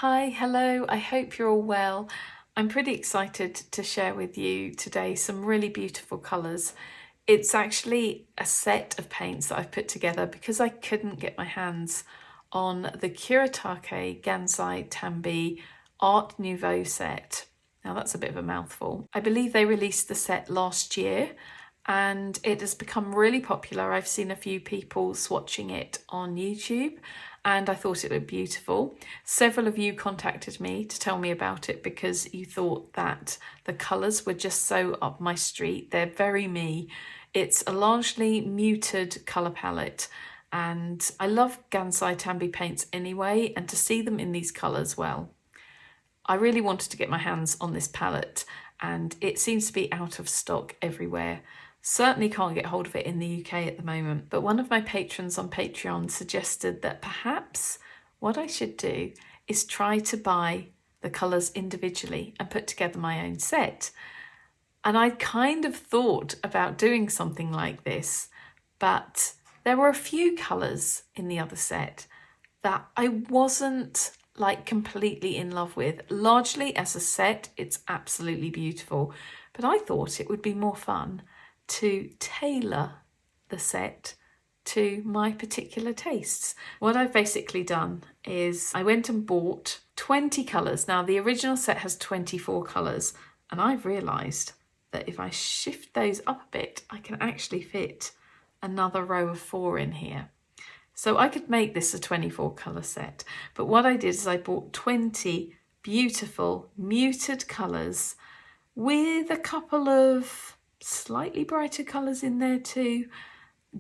Hi, hello, I hope you're all well. I'm pretty excited to share with you today some really beautiful colours. It's actually a set of paints that I've put together because I couldn't get my hands on the Kuretake Gansai Tambi Art Nouveau set. Now that's a bit of a mouthful. I believe they released the set last year and it has become really popular. I've seen a few people swatching it on YouTube and I thought it looked beautiful. Several of you contacted me to tell me about it because you thought that the colours were just so up my street. They're very me. It's a largely muted colour palette and I love Gansai Tambi paints anyway, and to see them in these colours, well, I really wanted to get my hands on this palette and it seems to be out of stock everywhere. Certainly can't get hold of it in the UK at the moment, but one of my patrons on Patreon suggested that perhaps what I should do is try to buy the colours individually and put together my own set. And I kind of thought about doing something like this, but there were a few colours in the other set that I wasn't like completely in love with. Largely as a set, it's absolutely beautiful, but I thought it would be more fun to tailor the set to my particular tastes. What I've basically done is I went and bought 20 colours. Now the original set has 24 colours and I've realised that if I shift those up a bit, I can actually fit another row of 4 in here. So I could make this a 24 colour set, but what I did is I bought 20 beautiful muted colours with a couple of slightly brighter colours in there too,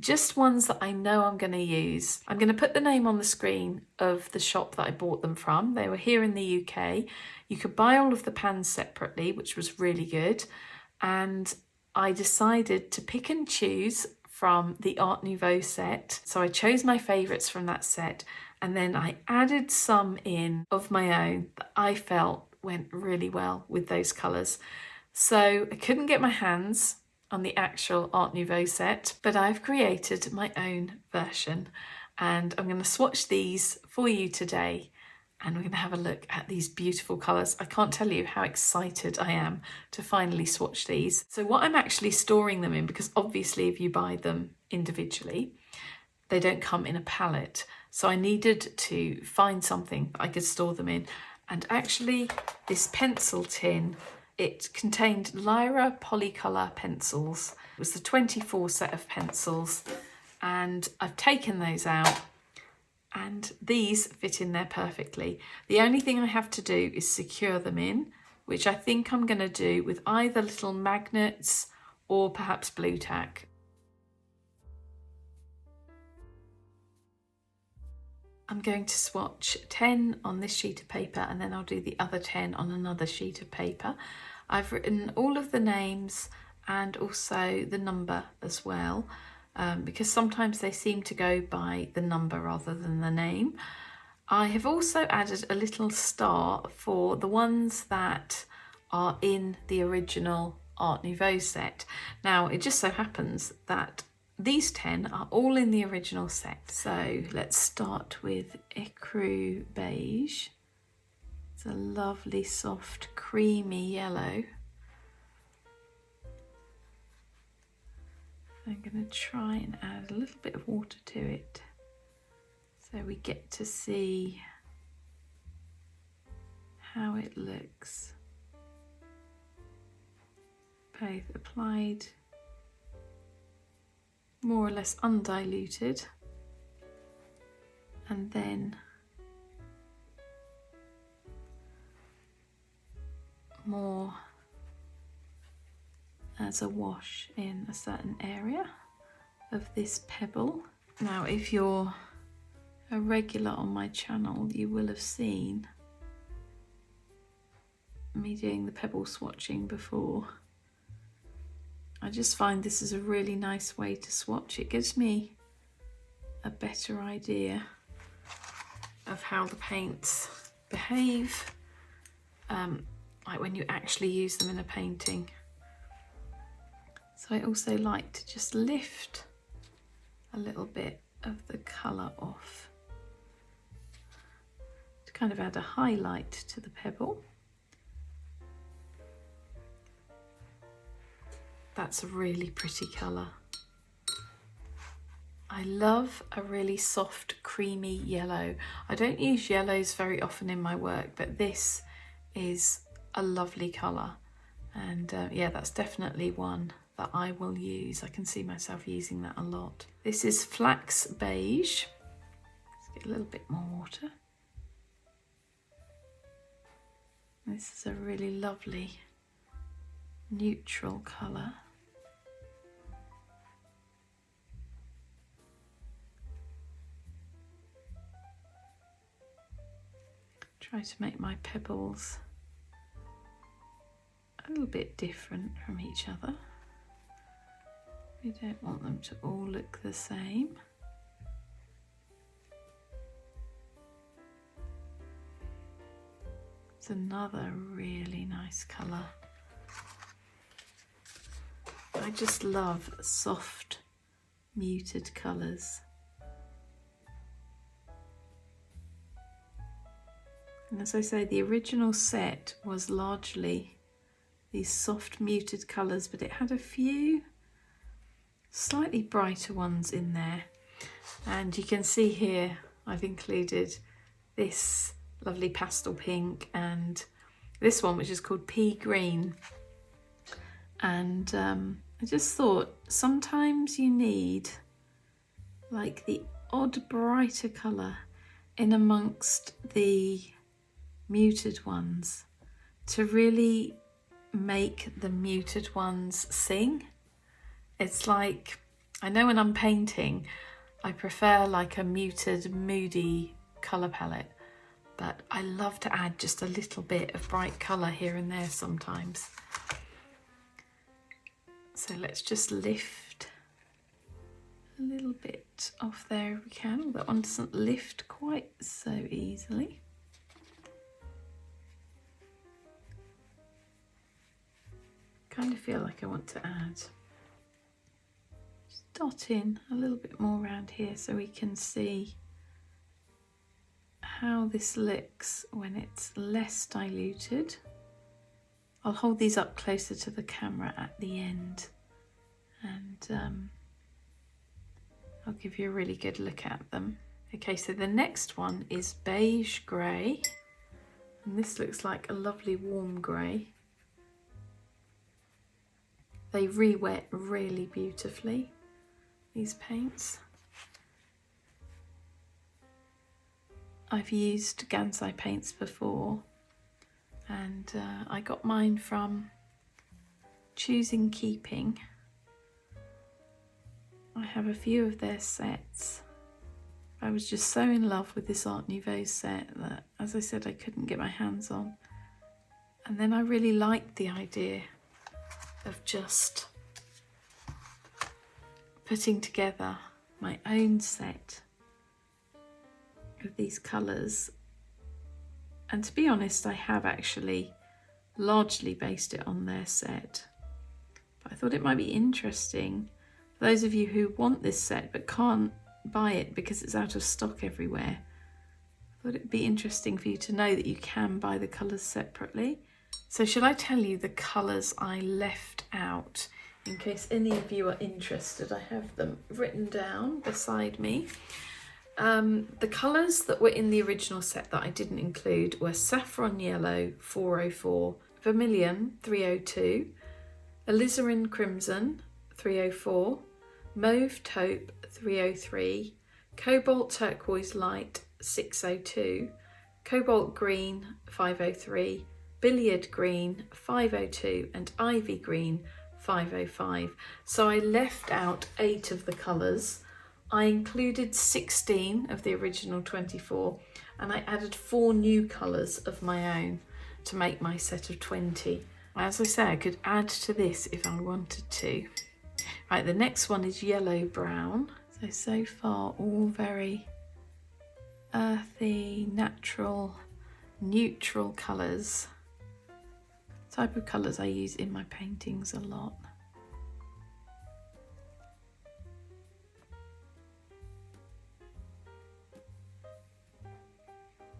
just ones that I know I'm going to use. I'm going to put the name on the screen of the shop that I bought them from. They were here in the UK. You could buy all of the pans separately, which was really good, and I decided to pick and choose from the Art Nouveau set. So I chose my favourites from that set and then I added some in of my own that I felt went really well with those colours. So I couldn't get my hands on the actual Art Nouveau set, but I've created my own version and I'm going to swatch these for you today and we're going to have a look at these beautiful colours. I can't tell you how excited I am to finally swatch these. So what I'm actually storing them in, because obviously if you buy them individually, they don't come in a palette. So I needed to find something I could store them in. And actually this pencil tin, it contained Lyra Polycolour pencils. It was the 24 set of pencils and I've taken those out and these fit in there perfectly. The only thing I have to do is secure them in, which I think I'm going to do with either little magnets or perhaps blue tack. I'm going to swatch 10 on this sheet of paper and then I'll do the other 10 on another sheet of paper. I've written all of the names and also the number as well, because sometimes they seem to go by the number rather than the name. I have also added a little star for the ones that are in the original Art Nouveau set. Now it just so happens that these 10 are all in the original set. So let's start with Ecru Beige. It's a lovely soft creamy yellow. I'm going to try and add a little bit of water to it so we get to see how it looks. Both applied more or less undiluted and then more as a wash in a certain area of this pebble. Now if you're a regular on my channel, you will have seen me doing the pebble swatching before. I just find this is a really nice way to swatch. It gives me a better idea of how the paints behave, like when you actually use them in a painting. So I also like to just lift a little bit of the colour off to kind of add a highlight to the pebble. That's a really pretty colour. I love a really soft, creamy yellow. I don't use yellows very often in my work, but this is a lovely colour. And yeah, that's definitely one that I will use. I can see myself using that a lot. This is Flax Beige. Let's get a little bit more water. This is a really lovely neutral colour. Try to make my pebbles a little bit different from each other. We don't want them to all look the same. It's another really nice colour. I just love soft, muted colours. And as I say, the original set was largely these soft, muted colours, but it had a few slightly brighter ones in there. And you can see here I've included this lovely pastel pink and this one, which is called Pea Green. And I just thought sometimes you need like the odd brighter colour in amongst the muted ones to really make the muted ones sing. It's like, I know when I'm painting, I prefer like a muted, moody colour palette, but I love to add just a little bit of bright colour here and there sometimes. So let's just lift a little bit off there if we can. That one doesn't lift quite so easily. Kind of feel like I want to add, just dot in a little bit more around here so we can see how this looks when it's less diluted. I'll hold these up closer to the camera at the end and I'll give you a really good look at them. Okay, so the next one is Beige Grey, and this looks like a lovely warm grey. They re-wet really beautifully, these paints. I've used Gansai paints before, and I got mine from Choosing Keeping. I have a few of their sets. I was just so in love with this Art Nouveau set that, as I said, I couldn't get my hands on. And then I really liked the idea of just putting together my own set of these colours. And to be honest, I have actually largely based it on their set. But I thought it might be interesting for those of you who want this set but can't buy it because it's out of stock everywhere. I thought it'd be interesting for you to know that you can buy the colours separately. So shall I tell you the colours I left out in case any of you are interested? I have them written down beside me. The colours that were in the original set that I didn't include were Saffron Yellow 404, Vermilion 302, Alizarin Crimson 304, Mauve Taupe 303, Cobalt Turquoise Light 602, Cobalt Green 503, Billiard Green 502 and Ivy Green 505. So I left out 8 of the colours. I included 16 of the original 24 and I added 4 new colours of my own to make my set of 20. As I say, I could add to this if I wanted to. Right, the next one is Yellow Brown. So far all very earthy, natural, neutral colours. Type of colours I use in my paintings a lot.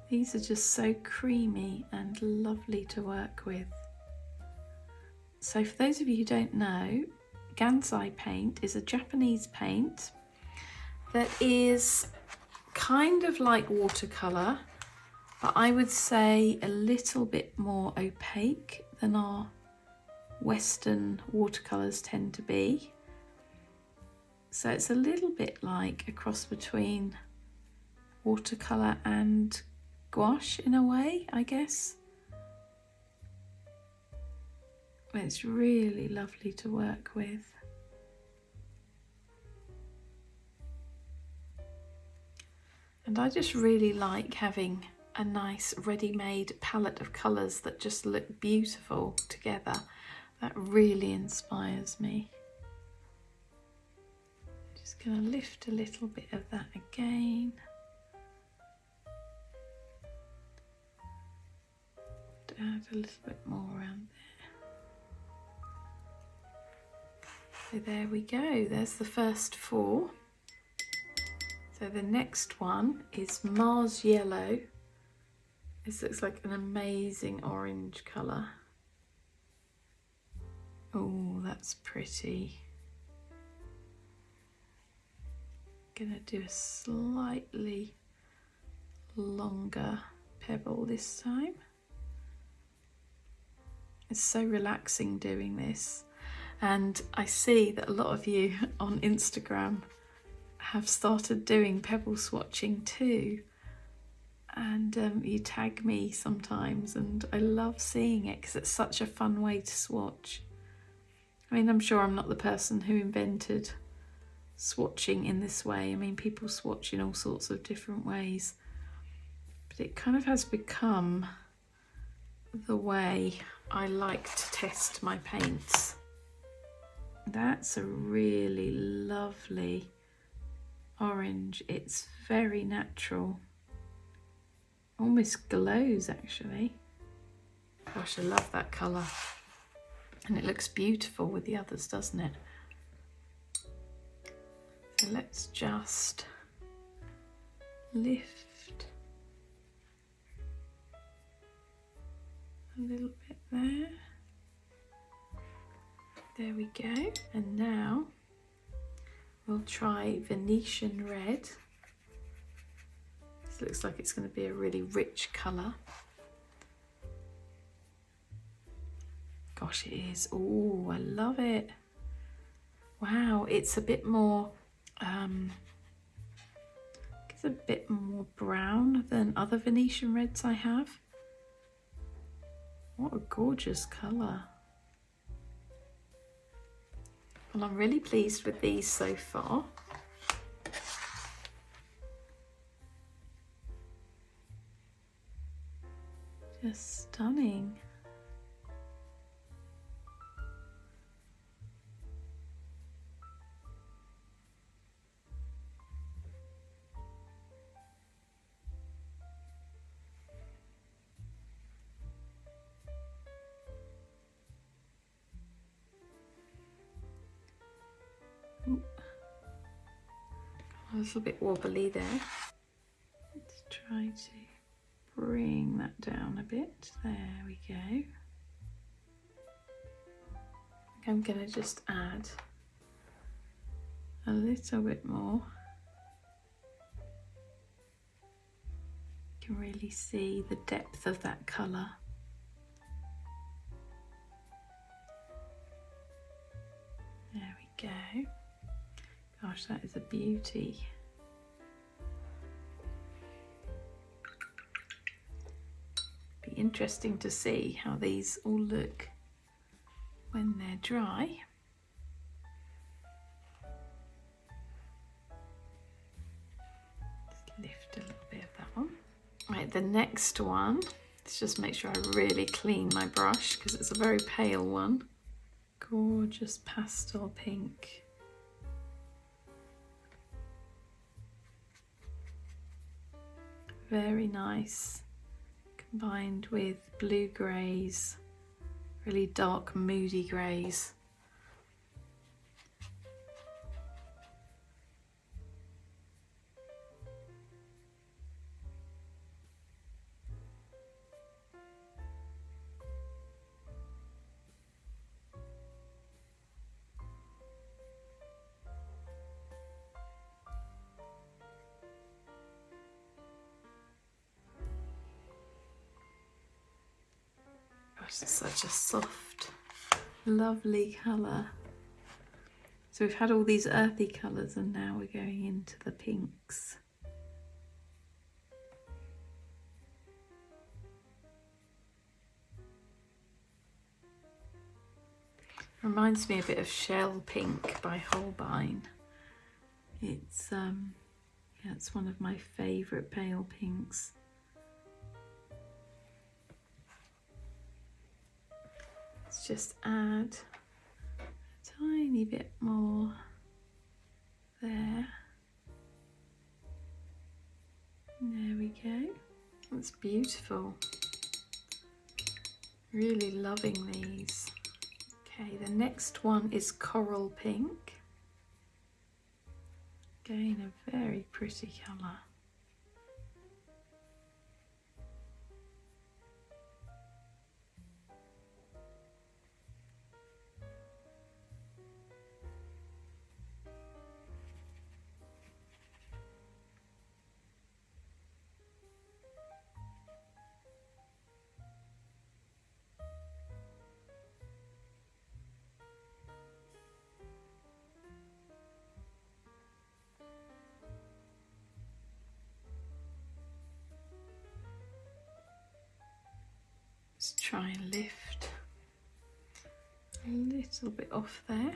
These are just so creamy and lovely to work with. So for those of you who don't know, Gansai paint is a Japanese paint that is kind of like watercolour, but I would say a little bit more opaque than our Western watercolours tend to be. So it's a little bit like a cross between watercolour and gouache in a way, I guess. It's really lovely to work with. And I just really like having a nice ready-made palette of colours that just look beautiful together. That really inspires me. Just going to lift a little bit of that again. Add a little bit more around there. So there we go, there's the first 4. So the next one is Mars Yellow. This looks like an amazing orange colour. Oh, that's pretty. Gonna do a slightly longer pebble this time. It's so relaxing doing this, and I see that a lot of you on Instagram have started doing pebble swatching too, and you tag me sometimes, and I love seeing it because it's such a fun way to swatch. I mean, I'm sure I'm not the person who invented swatching in this way. I mean, people swatch in all sorts of different ways, but it kind of has become the way I like to test my paints. That's a really lovely orange. It's very natural, almost glows actually. Gosh, I love that colour, and it looks beautiful with the others, doesn't it? So let's just lift a little bit there. There we go. And now we'll try Venetian Red. This looks like it's going to be a really rich colour. Gosh, it is. Oh, I love it. Wow, it's a bit more, it's a bit more brown than other Venetian Reds I have. What a gorgeous colour. Well, I'm really pleased with these so far. Just stunning. Ooh. A little bit wobbly there. Let's try to bring that down a bit. There we go. I'm going to just add a little bit more. You can really see the depth of that colour. There we go. Gosh, that is a beauty. Be interesting to see how these all look when they're dry. Just lift a little bit of that one. Right, the next one, let's just make sure I really clean my brush because it's a very pale one. Gorgeous pastel pink. Very nice, combined with blue greys, really dark moody greys. Gosh, it's such a soft, lovely colour. So we've had all these earthy colours and now we're going into the pinks. Reminds me a bit of Shell Pink by Holbein. It's yeah, it's one of my favourite pale pinks. Let's just add a tiny bit more there. There we go. That's beautiful. Really loving these. Okay, the next one is Coral Pink. Again, a very pretty colour. Let's try and lift a little bit off there.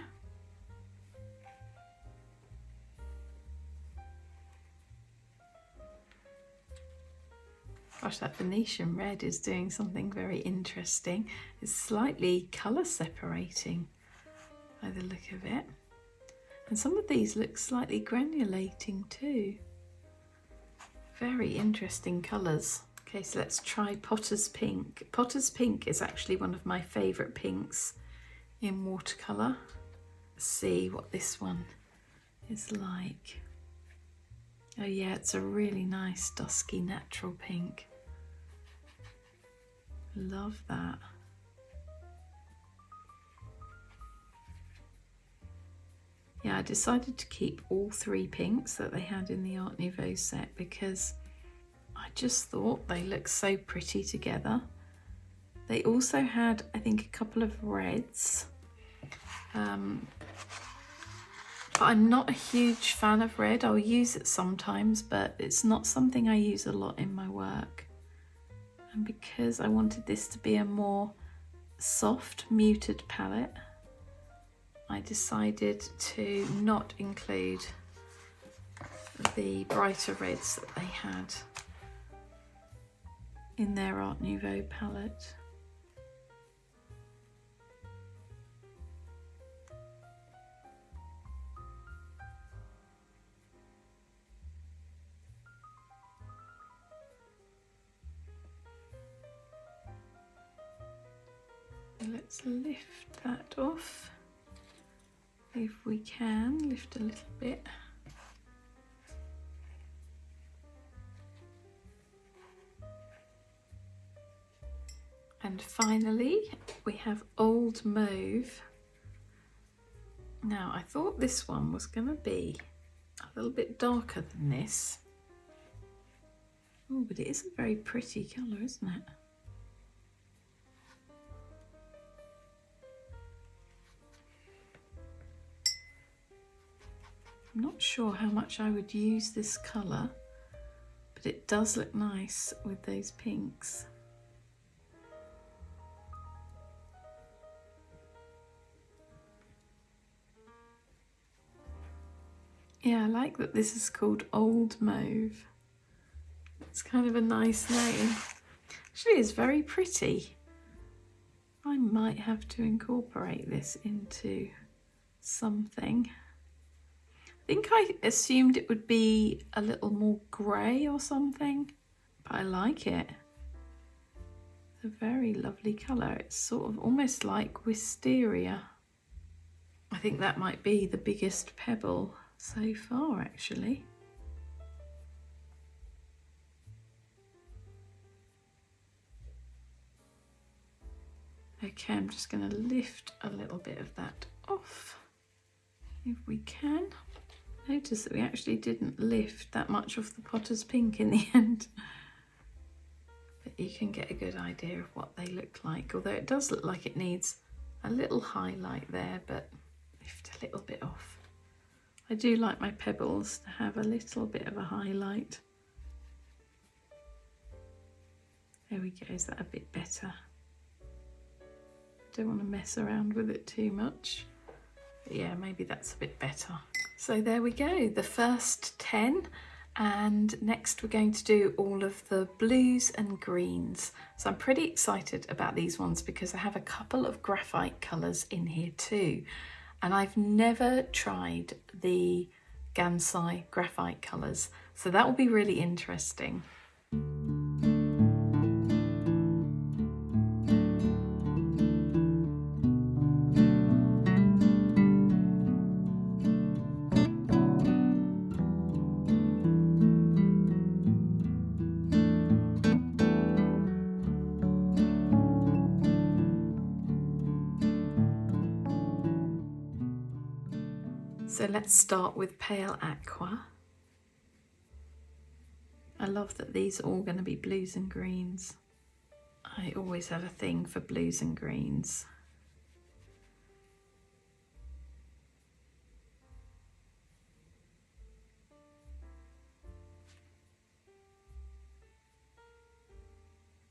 Gosh, that Venetian red is doing something very interesting. It's slightly colour separating by the look of it. And some of these look slightly granulating too. Very interesting colours. Okay, so let's try Potter's Pink. Potter's Pink is actually one of my favourite pinks in watercolour. Let's see what this one is like. Oh yeah, it's a really nice dusky natural pink. Love that. Yeah, I decided to keep all three pinks that they had in the Art Nouveau set because I just thought they looked so pretty together. They also had, I think, a couple of reds. But I'm not a huge fan of red. I'll use it sometimes, but it's not something I use a lot in my work. And because I wanted this to be a more soft, muted palette, I decided to not include the brighter reds that they had in their Art Nouveau palette. Let's lift that off. If we can, lift a little bit. And finally, we have Old Mauve. Now, I thought this one was going to be a little bit darker than this. Oh, but it is a very pretty colour, isn't it? I'm not sure how much I would use this colour, but it does look nice with those pinks. Yeah, I like that this is called Old Mauve. It's kind of a nice name. Actually, it's very pretty. I might have to incorporate this into something. I think I assumed it would be a little more grey or something, but I like it. It's a very lovely colour. It's sort of almost like wisteria. I think that might be the biggest pebble so far, actually. Okay, I'm just going to lift a little bit of that off if we can. Notice that we actually didn't lift that much off the Potter's Pink in the end. But you can get a good idea of what they look like, although it does look like it needs a little highlight there, but lift a little bit off. I do like my pebbles to have a little bit of a highlight. There we go, is that a bit better? Don't want to mess around with it too much. But yeah, maybe that's a bit better. So there we go, the first 10. And next we're going to do all of the blues and greens. So I'm pretty excited about these ones because I have a couple of graphite colours in here too. And I've never tried the Gansai graphite colours, so that will be really interesting. So let's start with pale aqua. I love that these are all going to be blues and greens. I always have a thing for blues and greens.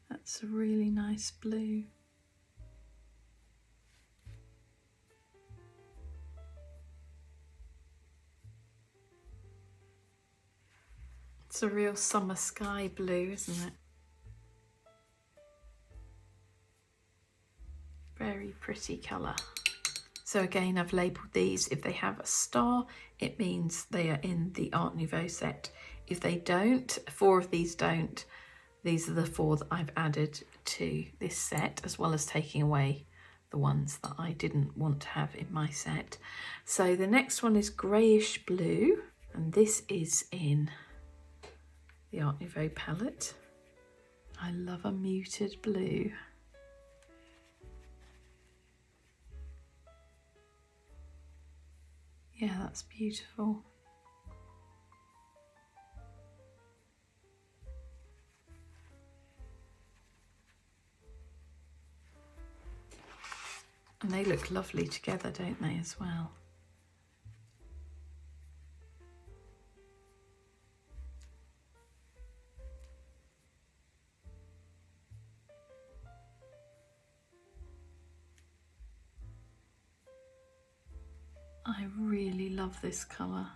That's a really nice blue. It's a real summer sky blue, isn't it? Very pretty colour. So again, I've labelled these. If they have a star, it means they are in the Art Nouveau set. If they don't, 4 of these don't, these are the 4 that I've added to this set, as well as taking away the ones that I didn't want to have in my set. So the next one is greyish blue, and this is in the Art Nouveau palette. I love a muted blue. Yeah, that's beautiful. And they look lovely together, don't they, as well? I really love this colour.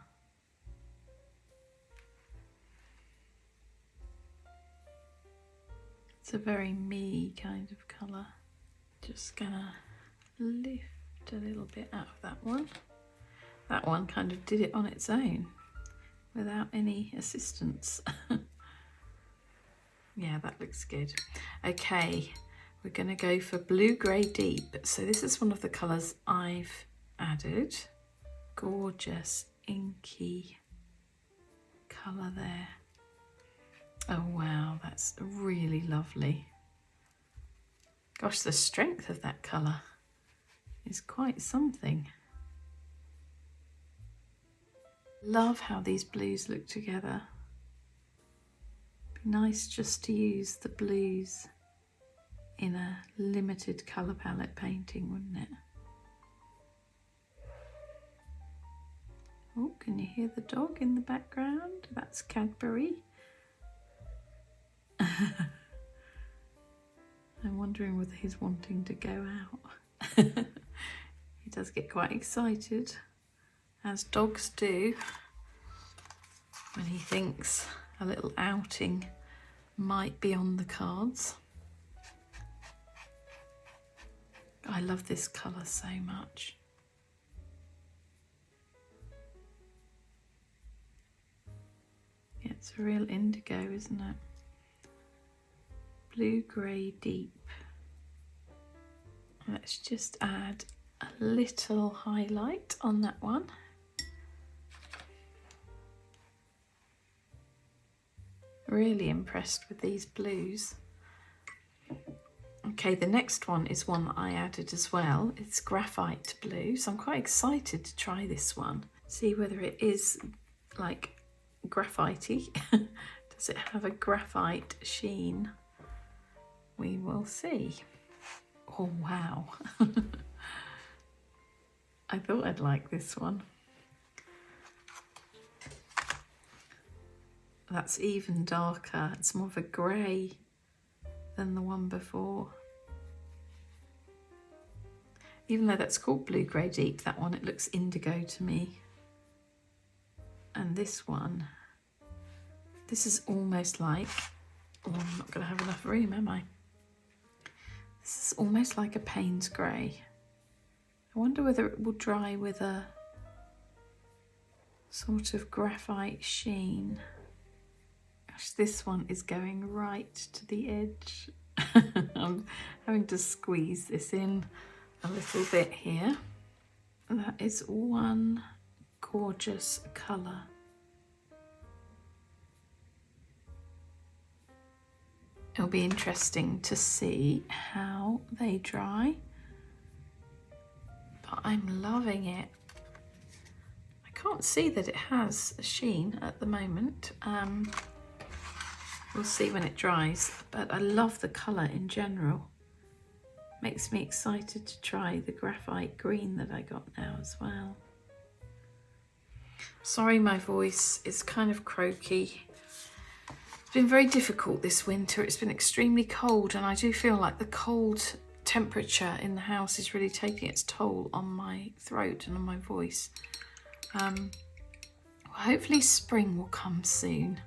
It's a very me kind of colour. Just gonna lift a little bit out of that one. That one kind of did it on its own without any assistance. Yeah, that looks good. Okay, we're gonna go for blue grey deep. So this is one of the colours I've added. Gorgeous inky colour there. Oh wow, that's really lovely. Gosh, the strength of that colour is quite something. Love how these blues look together. Be nice just to use the blues in a limited colour palette painting, wouldn't it? Oh, can you hear the dog in the background? That's Cadbury. I'm wondering whether he's wanting to go out. He does get quite excited, as dogs do, when he thinks a little outing might be on the cards. I love this colour so much. Yeah, it's a real indigo, isn't it? Blue grey deep. Let's just add a little highlight on that one. Really impressed with these blues. Okay, the next one is one that I added as well. It's graphite blue, so I'm quite excited to try this one. See whether it is like graphitey. Does it have a graphite sheen? We will see. Oh wow. I thought I'd like this one. That's even darker. It's more of a grey than the one before. Even though that's called Blue Grey Deep, that one, it looks indigo to me. And this one, this is almost like, oh, I'm not going to have enough room, am I? This is almost like a Payne's Grey. I wonder whether it will dry with a sort of graphite sheen. Gosh, this one is going right to the edge. I'm having to squeeze this in a little bit here. That is one gorgeous colour. It'll be interesting to see how they dry, but I'm loving it. I can't see that it has a sheen at the moment. We'll see when it dries, but I love the colour in general. Makes me excited to try the graphite green that I got now as well. Sorry, my voice is kind of croaky. It's been very difficult this winter. It's been extremely cold, and I do feel like the cold temperature in the house is really taking its toll on my throat and on my voice. Hopefully spring will come soon.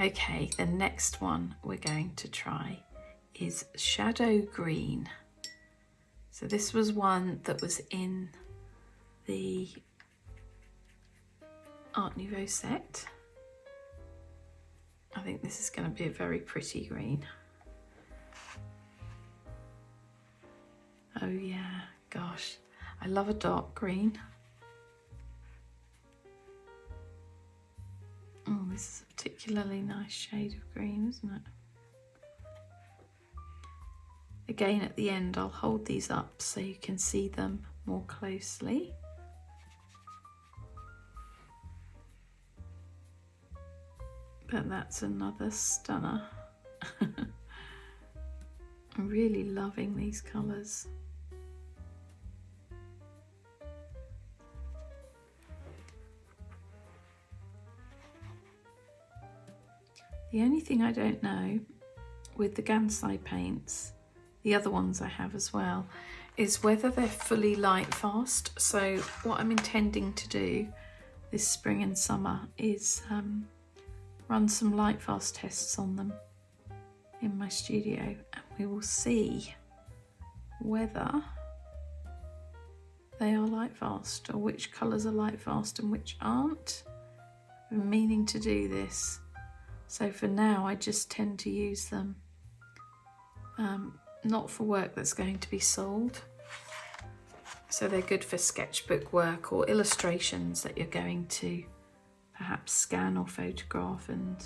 Okay, the next one we're going to try is Shadow Green. So this was one that was in the Art Nouveau set. I think this is going to be a very pretty green. Oh yeah, gosh, I love a dark green. Oh, this is a particularly nice shade of green, isn't it? Again, at the end, I'll hold these up so you can see them more closely. But that's another stunner. I'm really loving these colours. The only thing I don't know with the Gansai paints, the other ones I have as well, is whether they're fully light fast. So what I'm intending to do this spring and summer is run some light fast tests on them in my studio, and we will see whether they are light fast or which colours are light fast and which aren't. I've been meaning to do this. So for now, I just tend to use them not for work that's going to be sold. So they're good for sketchbook work or illustrations that you're going to perhaps scan or photograph and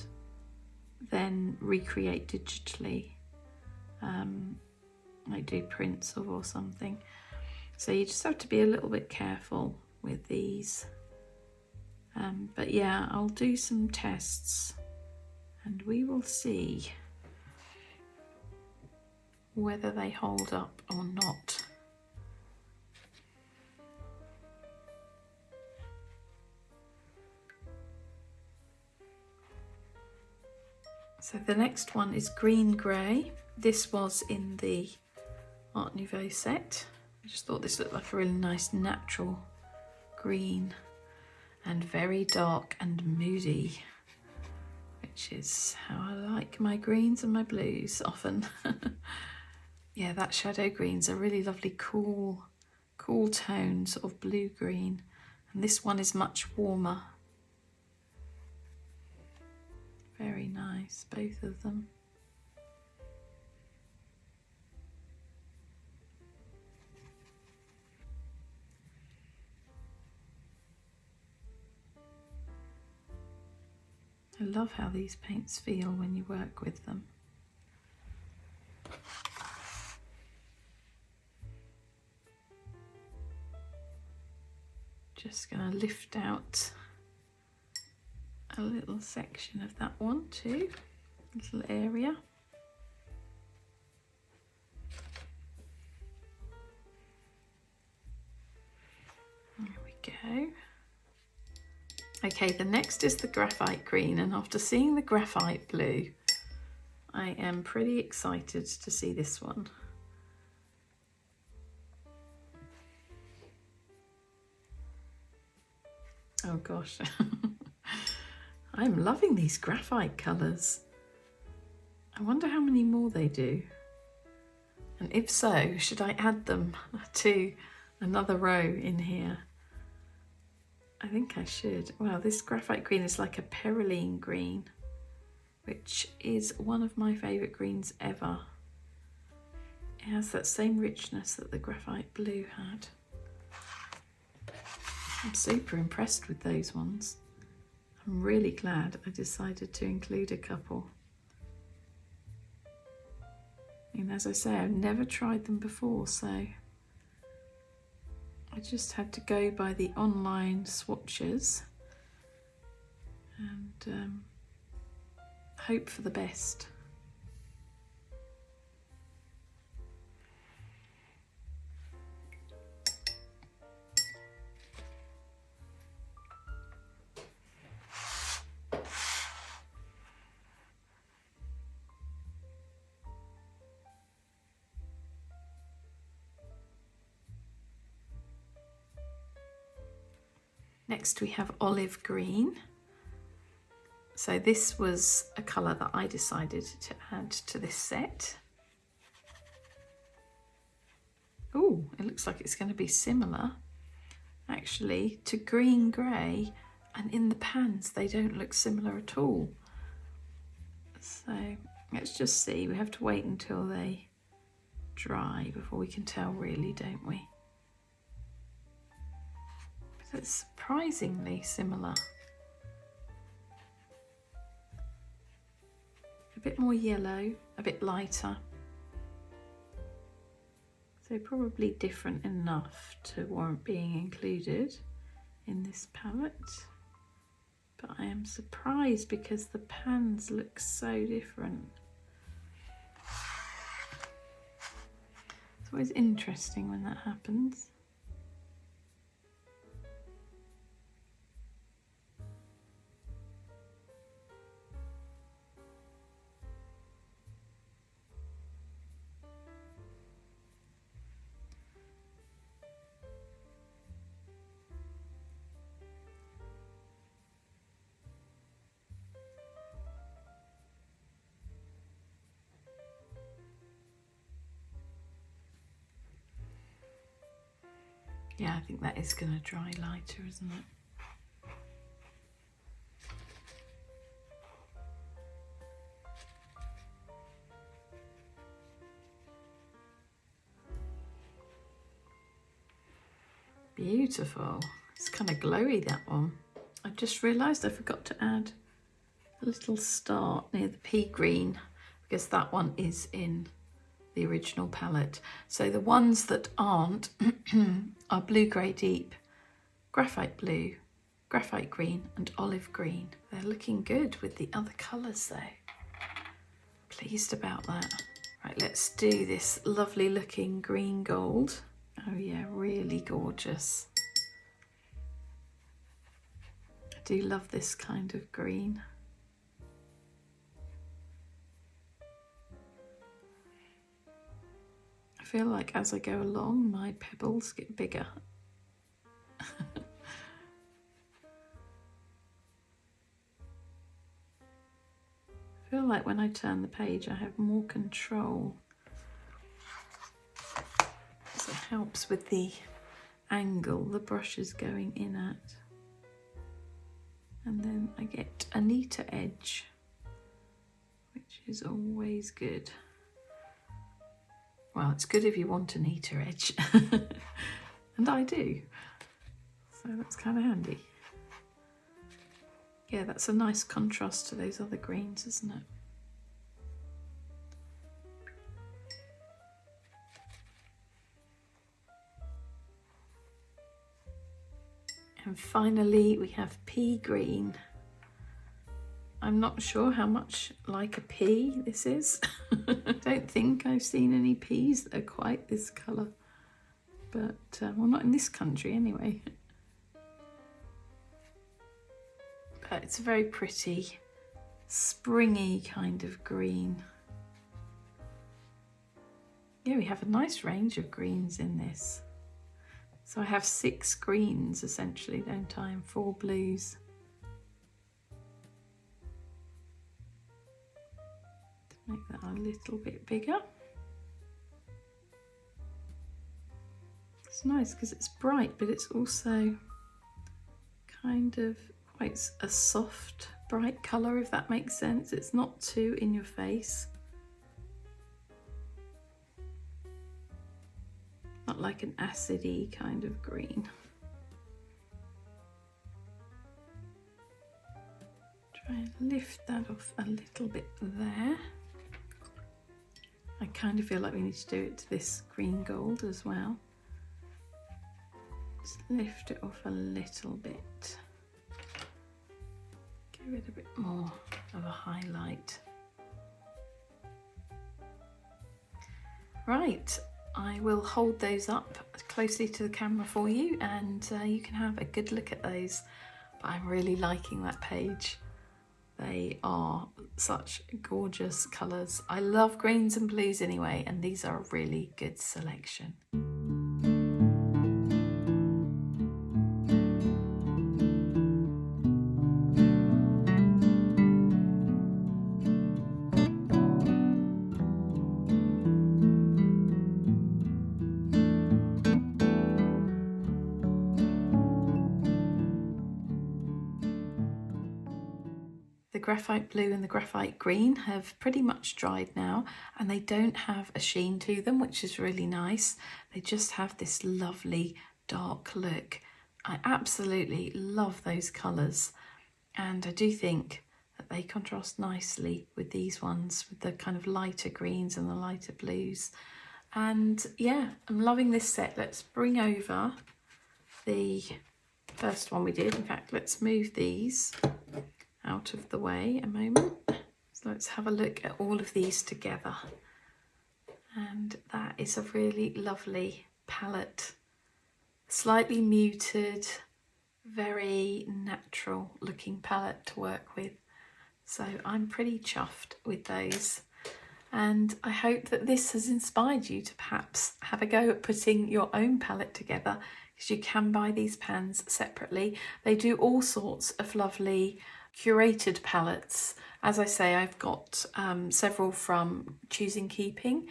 then recreate digitally, like do prints of or something. So you just have to be a little bit careful with these. But yeah, I'll do some tests and we will see whether they hold up or not. So the next one is Green Grey. This was in the Art Nouveau set. I just thought this looked like a really nice natural green and very dark and moody, which is how I like my greens and my blues often. Yeah, that shadow green's a really lovely cool tone, sort of blue green, and this one is much warmer. Very nice, both of them. I love how these paints feel when you work with them. Just going to lift out a little section of that one too, little area. Okay, the next is the graphite green, and after seeing the graphite blue, I am pretty excited to see this one. Oh gosh, I'm loving these graphite colours. I wonder how many more they do. And if so, should I add them to another row in here? I think I should. Wow, this graphite green is like a perylene green, which is one of my favourite greens ever. It has that same richness that the graphite blue had. I'm super impressed with those ones. I'm really glad I decided to include a couple. And as I say, I've never tried them before, so I just had to go by the online swatches and hope for the best. Next we have olive green. So this was a colour that I decided to add to this set. Oh, it looks like it's going to be similar actually to green grey, and in the pans they don't look similar at all. So let's just see, we have to wait until they dry before we can tell really, don't we? But it's surprisingly similar. A bit more yellow, a bit lighter. So probably different enough to warrant being included in this palette. But I am surprised because the pans look so different. It's always interesting when that happens. Yeah, I think that is going to dry lighter, isn't it? Beautiful. It's kind of glowy, that one. I just realised I forgot to add a little star near the pea green because that one is in the original palette. So the ones that aren't are blue grey deep, graphite blue, graphite green and olive green. They're looking good with the other colours though. Pleased about that. Right, let's do this lovely looking green gold. Oh yeah, really gorgeous. I do love this kind of green. I feel like as I go along, my pebbles get bigger. I feel like when I turn the page, I have more control. So it helps with the angle the brush is going in at. And then I get a neater edge, which is always good. Well, it's good if you want a neater edge, and I do, so that's kind of handy. Yeah, that's a nice contrast to those other greens, isn't it? And finally we have pea green. I'm not sure how much like a pea this is. I don't think I've seen any peas that are quite this colour. But, well, not in this country anyway. But it's a very pretty, springy kind of green. Yeah, we have a nice range of greens in this. So I have 6 greens essentially, don't I, and 4 blues. To make that a little bit bigger. It's nice because it's bright, but it's also kind of quite a soft, bright colour, if that makes sense. It's not too in your face. Not like an acidy kind of green. Try and lift that off a little bit there. I kind of feel like we need to do it to this green gold as well. Just lift it off a little bit. Give it a bit more of a highlight. Right, I will hold those up closely to the camera for you, and you can have a good look at those. But I'm really liking that page. They are such gorgeous colours. I love greens and blues anyway, and these are a really good selection. The graphite blue and the graphite green have pretty much dried now, and they don't have a sheen to them, which is really nice. They just have this lovely dark look. I absolutely love those colours, and I do think that they contrast nicely with these ones, with the kind of lighter greens and the lighter blues. And yeah, I'm loving this set. Let's bring over the first one we did. In fact, let's move these out of the way a moment. So let's have a look at all of these together. And that is a really lovely palette. Slightly muted, very natural looking palette to work with. So I'm pretty chuffed with those. And I hope that this has inspired you to perhaps have a go at putting your own palette together, because you can buy these pans separately. They do all sorts of lovely curated palettes. As I say, I've got several from Choosing Keeping,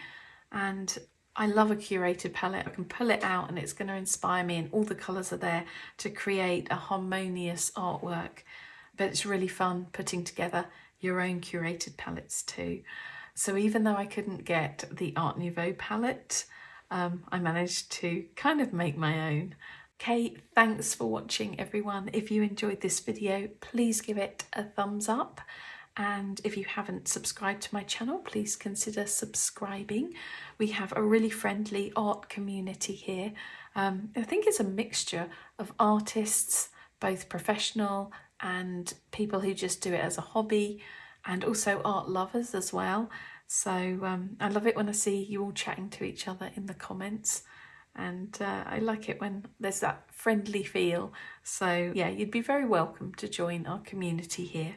and I love a curated palette. I can pull it out and it's going to inspire me, and all the colours are there to create a harmonious artwork. But it's really fun putting together your own curated palettes too. So even though I couldn't get the Art Nouveau palette, I managed to kind of make my own. Okay, thanks for watching everyone. If you enjoyed this video, please give it a thumbs up. And if you haven't subscribed to my channel, please consider subscribing. We have a really friendly art community here. I think it's a mixture of artists, both professional and people who just do it as a hobby, and also art lovers as well. So I love it when I see you all chatting to each other in the comments. And I like it when there's that friendly feel. So yeah, you'd be very welcome to join our community here.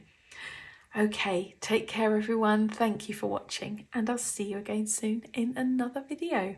Okay, take care everyone. Thank you for watching, and I'll see you again soon in another video.